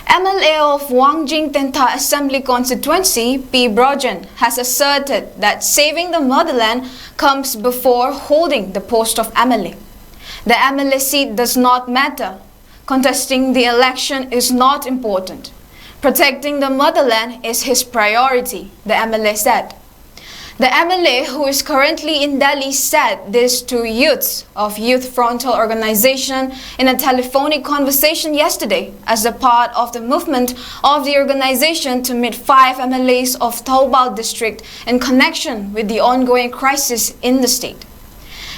MLA of 𝐒𝐓𝐿 Assembly Constituency, P. Brojan, has asserted that saving the motherland comes before holding the post of MLA. The MLA seat does not matter. Contesting the election is not important. Protecting the motherland is his priority, the MLA said. The MLA, who is currently in Delhi, said this to youths of Youth Frontal Organization in a telephonic conversation yesterday as a part of the movement of the organization to meet 5 MLAs of Thoubal district in connection with the ongoing crisis in the state.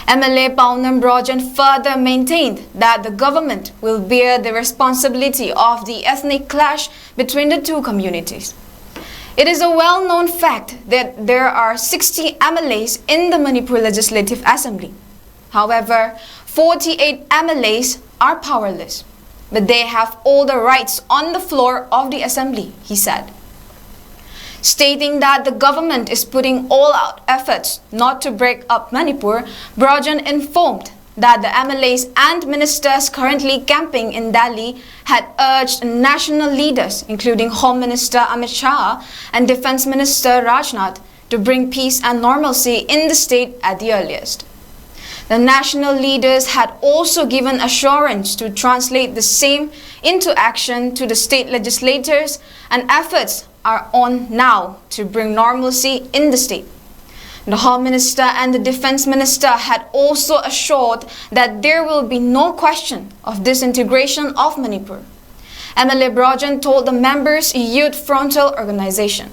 MLA Poonam Brojan further maintained that the government will bear the responsibility of the ethnic clash between the two communities. It is a well-known fact that there are 60 MLAs in the Manipur Legislative Assembly. However, 48 MLAs are powerless, but they have all the rights on the floor of the assembly, he said. Stating that the government is putting all-out efforts not to break up Manipur, Brojan informed that the MLAs and ministers currently camping in Delhi had urged national leaders, including Home Minister Amit Shah and Defense Minister Rajnath, to bring peace and normalcy in the state at the earliest. The national leaders had also given assurance to translate the same into action to the state legislators, and efforts are on now to bring normalcy in the state. The Home Minister and the Defense Minister had also assured that there will be no question of disintegration of Manipur. MLA Brojan told the members' Youth Frontal Organization.